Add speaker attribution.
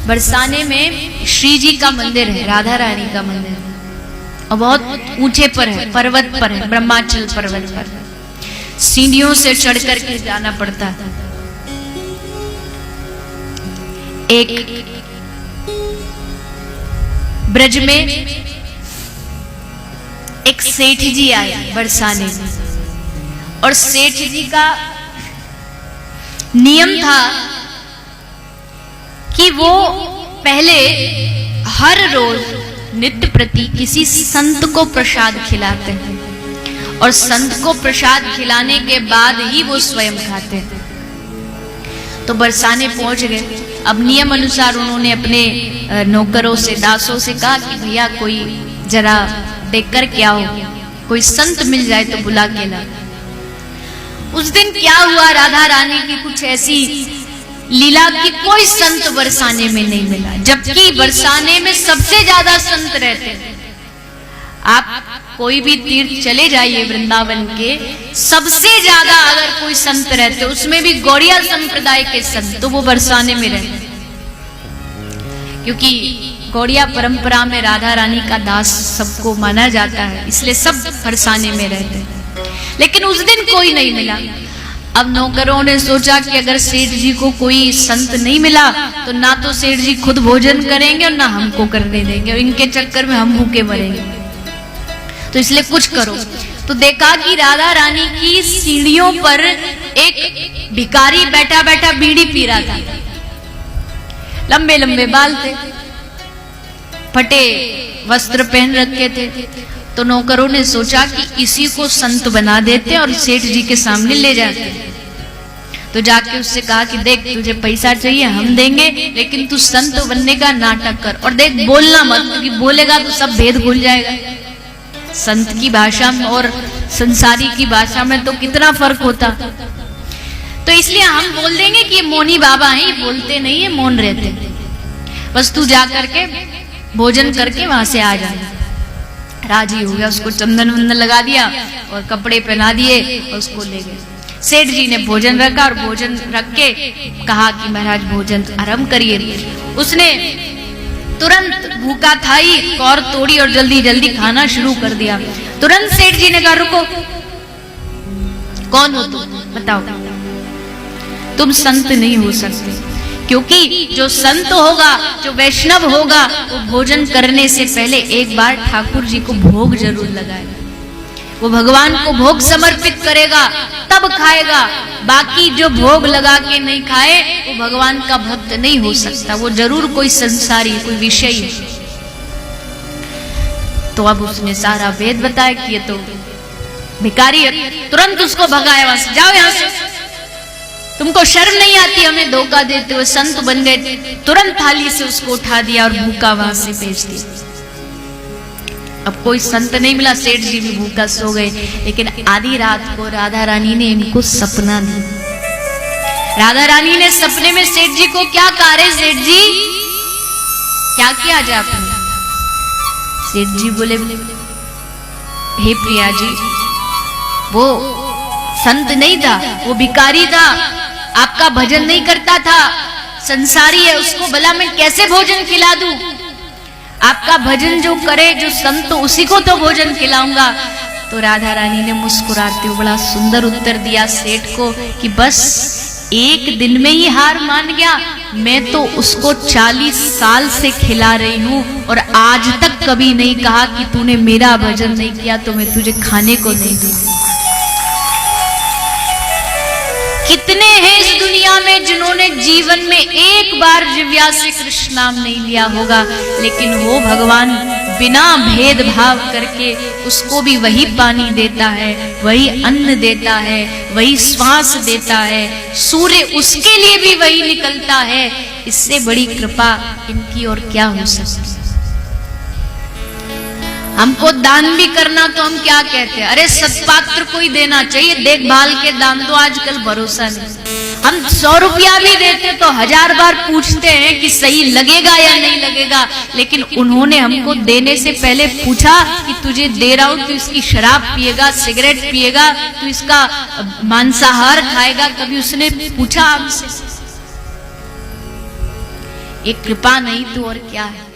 Speaker 1: बरसाने में श्री जी का मंदिर है, राधा रानी का मंदिर है, और बहुत ऊंचे पर है, पर्वत पर है, ब्रह्माचल पर्वत पर। सीढ़ियों से चढ़ करके जाना पड़ता है। एक ब्रज में एक सेठ जी आए बरसाने में, और सेठ जी का नियम था कि वो पहले हर रोज नित्य प्रति किसी संत को प्रसाद खिलाते हैं, और संत को प्रसाद खिलाने के बाद ही वो स्वयं खाते हैं। तो बरसाने पहुंच गए। अब नियम अनुसार उन्होंने अपने नौकरों से, दासों से कहा कि भैया कोई जरा देख कर क्या हो, कोई संत मिल जाए तो बुला के ला। उस दिन क्या हुआ, राधा रानी की कुछ ऐसी लीला की कोई संत बरसाने में नहीं मिला, जबकि बरसाने में सबसे ज्यादा संत रहते हैं। आप कोई भी तीर्थ चले जाइए वृंदावन के, सबसे ज्यादा अगर कोई संत रहते, उसमें भी गौड़िया संप्रदाय के संत, तो वो बरसाने में रहते, क्योंकि गौड़िया परंपरा में राधा रानी का दास सबको माना जाता है, इसलिए सब बरसाने में रहते हैं। लेकिन उस दिन कोई नहीं मिला। अब नौकरों ने सोचा कि अगर सेठ जी को कोई संत नहीं मिला तो ना तो सेठ जी खुद भोजन करेंगे और ना हमको करने देंगे, और इनके चक्कर में हम भूखे मरेंगे, तो इसलिए कुछ करो। तो देखा कि राधा रानी की सीढ़ियों पर एक भिखारी बैठा बैठा बीड़ी पी रहा था। लंबे लंबे बाल थे, फटे वस्त्र पहन रखे थे। तो नौकरों ने सोचा कि इसी को संत बना देते और सेठ जी के सामने ले जाते। तो जाके उससे कहा कि देख, तुझे पैसा चाहिए हम देंगे, लेकिन तू संत बनने का नाटक कर, और देख बोलना मत, क्योंकि बोलेगा तो सब भेद भूल जाएगा। संत की भाषा में और संसारी की भाषा में तो कितना फर्क होता। तो इसलिए हम बोल देंगे कि ये मौनी बाबा हैं, ये बोलते नहीं है, मौन रहते, बस तू जा करके भोजन करके वहां से आ जा। राजी हो गया, उसको चंदन वंदन लगा दिया और कपड़े पहना दिए और उसको ले गए। सेठ जी ने भोजन रखा और भोजन रख के कहा कि महाराज भोजन आरंभ करिए। उसने तुरंत भूखा था ही कौर तोड़ी और जल्दी जल्दी खाना शुरू कर दिया। तुरंत सेठ जी ने कहा रुको, कौन हो तुम, बताओ। तुम संत नहीं हो सकते, क्योंकि जो संत होगा, जो वैष्णव होगा, वो भोजन करने से पहले एक बार ठाकुर जी को भोग जरूर लगाएगा। वो भगवान को भोग समर्पित करेगा तब खाएगा। बाकी जो भोग लगा के नहीं खाए वो भगवान का भक्त नहीं हो सकता, वो जरूर कोई संसारी, कोई विषयी है। तो अब उसने सारा वेद बताया कि ये तो भिखारी है। तुरंत उसको भगाया, वहां से जाओ, यहां से, तुमको शर्म नहीं आती हमें धोखा देते हुए, संत बन गए। तुरंत थाली से उसको उठा दिया और भूखा वहां से भेज दिया। अब कोई संत नहीं मिला, सेठ जी भी भूखा सो गए। लेकिन आधी रात को राधा रानी ने इनको सपना दिया। राधा रानी ने सपने में सेठ जी को क्या कहा, रे सेठ जी क्या किया आज आपने? सेठ जी बोले, हे प्रिया जी, वो संत नहीं था, वो भिखारी था, आपका भजन नहीं करता था, संसारी है, उसको भला मैं कैसे भोजन खिला दूं? आपका भजन जो करे, जो संत, उसी को तो भोजन खिलाऊंगा। तो राधा रानी ने मुस्कुराते हुए बड़ा सुंदर उत्तर दिया सेठ को कि बस एक दिन में ही हार मान गया, मैं तो उसको 40 साल से खिला रही हूं और आज तक कभी नहीं कहा कि तूने मेरा भजन नहीं किया तो मैं तुझे खाने को नहीं दूंगी। कितने हैं इस दुनिया में जिन्होंने जीवन में एक बार जिह्वा से कृष्ण नाम नहीं लिया होगा, लेकिन वो भगवान बिना भेदभाव करके उसको भी वही पानी देता है, वही अन्न देता है, वही श्वास देता है, सूर्य उसके लिए भी वही निकलता है। इससे बड़ी कृपा इनकी और क्या हो सकती। हमको दान भी करना तो हम क्या कहते हैं, अरे सत्पात्र कोई देना चाहिए, देखभाल के दान तो आजकल भरोसा नहीं। हम 100 रुपया भी देते तो 1000 बार पूछते हैं कि सही लगेगा या नहीं लगेगा, लेकिन उन्होंने हमको देने से पहले पूछा कि तुझे दे रहा हूं, तू इसकी शराब पिएगा, सिगरेट पिएगा, तू इसका मांसाहार खाएगा, कभी उसने पूछा हमसे? ये कृपा नहीं तो और क्या है।